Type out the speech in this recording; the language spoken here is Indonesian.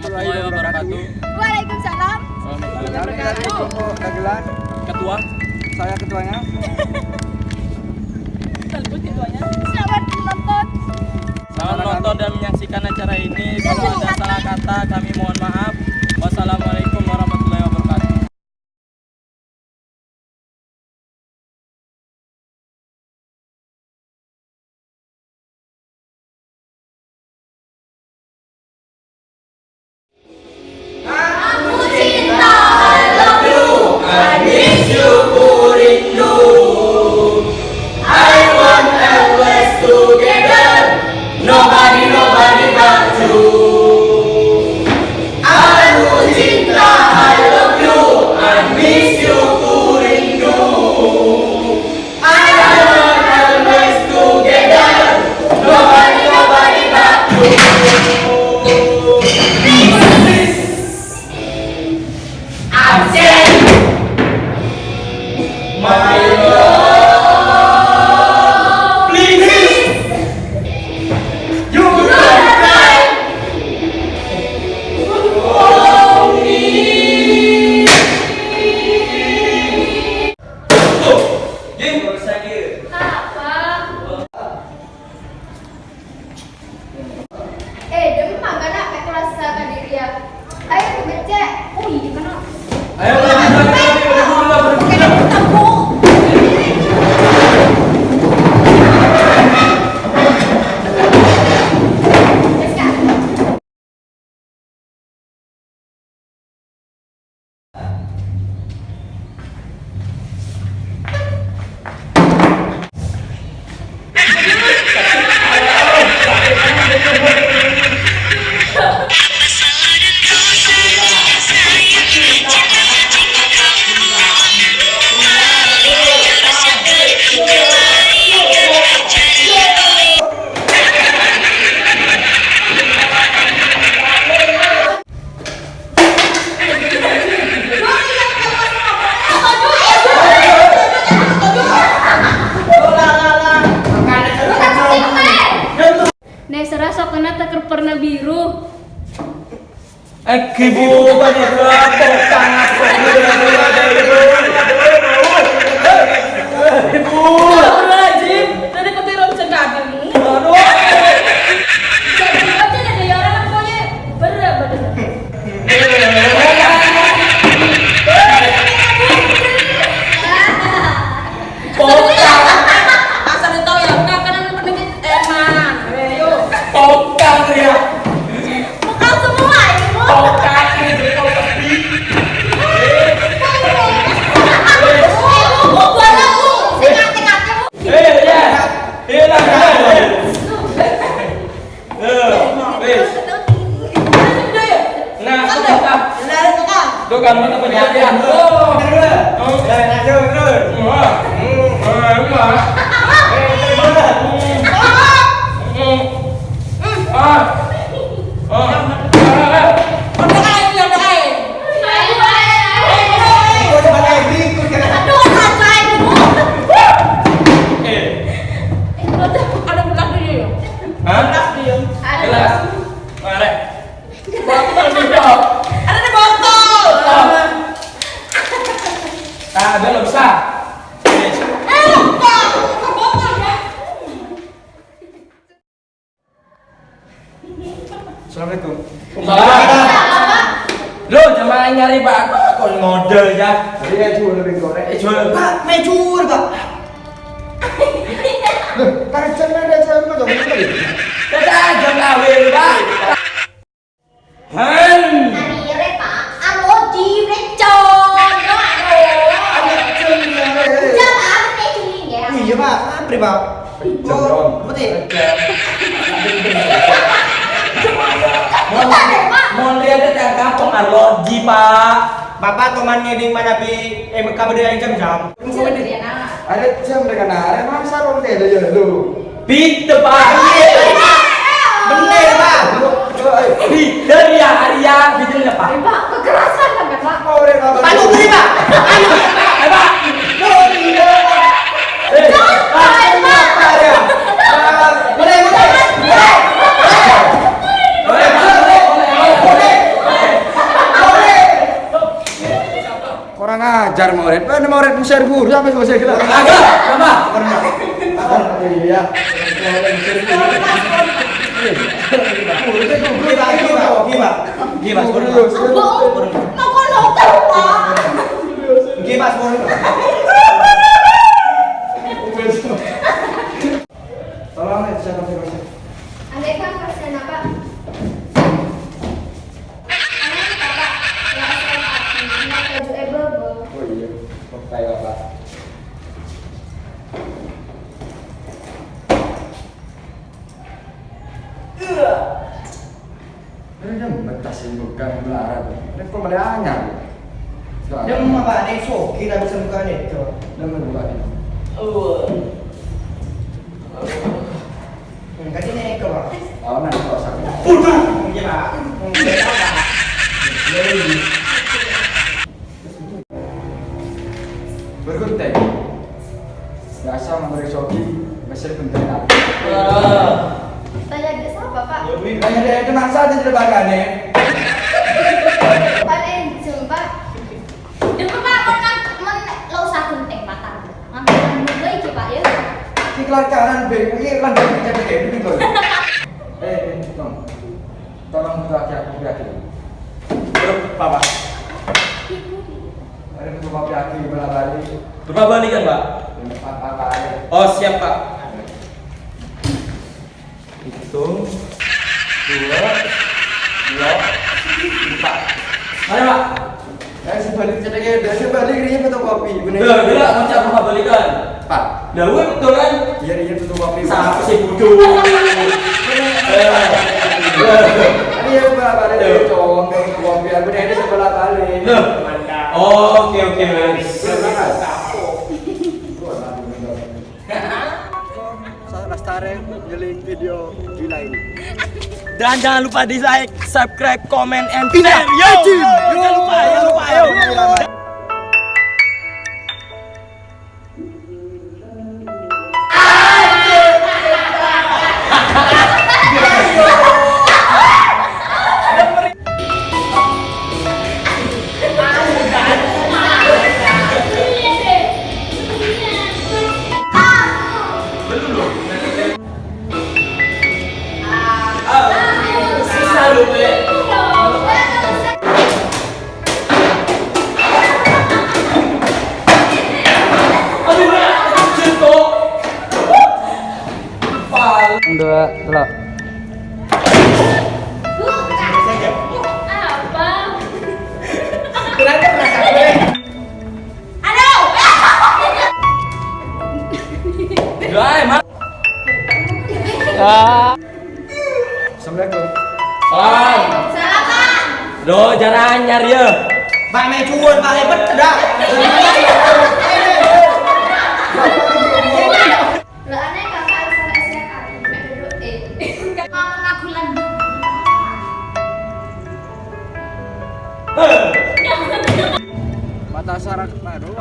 warahmatullahi wabarakatuh. Waalaikumsalam. Kami dari kelompok dagelan. Ketua. Saya ketuanya. Selamat menonton. Selamat menonton dan menyaksikan acara ini. Kalau ada salah kata kami mohon maaf. Wassalamualaikum warahmatullahi wabarakatuh. Aku cinta, I love you, I miss you, ku rindu. I want always together, nobody but you. Aku cinta, I love you, I miss you, ku rindu. I want always together, nobody but you. Absent, my love, please, you don't cry for me. Jim, sakit. Apa? Demam kan nak pakai rasa kadiri ya. Ayo aku becek. Oh iya kan. Ayo Nek serasa kena teker pernah biru. Ibu banyak lapor sangat Ibu. Rajin, tadi ketiron sedang. Aduh. Jadi aja ada yang orang pokoknya berat. Asal tahu ya, enggak karena pendengar eman. Ayo. Tokang ya. Bukan semua ibu. Tokang itu kau tepi. Ibu buat aku. Sengat-sengatnya bu. Ya. Hilang. Wes. Nah, tuh kan mana penyajian. Ada belas dia ya. Belas dia. Jelas. Mare. Botol dia. Ada di botol. Nah, belum sah. Pak, buka botol ya. Assalamualaikum. Lo jangan nyari Pak. Kok model ya. Jadi jual lebih goreng. Jual. Pak, mejur, Pak. Kan channel ada channel apa dong? Dadah jam kawin, Pak. Han. Akhirnya pak, anu direcon. Jam apa nih cumi ya? Iya pak, antri pak. Oh, putih. Mohon lihat yang kampung arloji, Pak. Bapak temannya di mana bi kabel yang jam-jam. Ada jam dengan ada masa lo teh aja lu. Bite, Pak. Bener pak. Bite ya Arya, bite enggak, Pak? Pak, kekerasan kan pak? Oh, udah nggak Pak beri pak. Pak. ajar murid. Mana murid mesir guru sampai selesai kelas. Agak, apa? Iya. Gimana? Mau kono Pak. Gimana? Tolong ya saya konfirmasi. Andai kan persen apa? Aneh Bapak. Ya saya baju ebobo. Oh iya, pakai Bapak. Ini jam betasin bukan melarat. Ini kok malah anyar. Dia mau apa? Nek so, kita bisa buka itu. Nama buka ini. Kasih nek ke bawah. Oh, nanti kalau sakit. Gimana? Bergunting. Biasa memberi sogi, mesin gunting apa? Tanya dia siapa Pak? Hanya dia itu masa aja tidak bagane. Paling jumpa. Jumpa Pak, lo usah gunting matang. Ngangkat dulu iki Pak ya. Iklan kanan B, ini iklan dari CPG ini kok. Tolong buka aku lagi. Papa. Ada ketua pihak bola balik. Berapa balik kan, Pak? Apa aja. Oh, siap, Pak. Hitung. 2 4. Mana, Pak? Sebalik CPG, udah sebalik ini fotokopi. Bener. Bila macam apa balikan? Pak. Lah, gue betul kan? Iya fotokopi. Siapa sih bodoh? Ini ya bola balik dari cowok fotokopi. Aku ini sebelah balik. Oh, oke, Mas. Lestari ngeling video gila ini. Dan jangan lupa di like, subscribe, comment, and share. Yo, jangan lupa, yo. Sisa lu, Be. Dua, telok. Apa? Kenapa merasa gue? Aduh! Ya, emang. Assalamualaikum. Salam. Salaman! Do, jangan nyar ya. Pak me cuan, Pak lepet dah. Lah aneh kakak harus sampai siap aku mek duduk Kamu ngagulan. Mata sarak baru.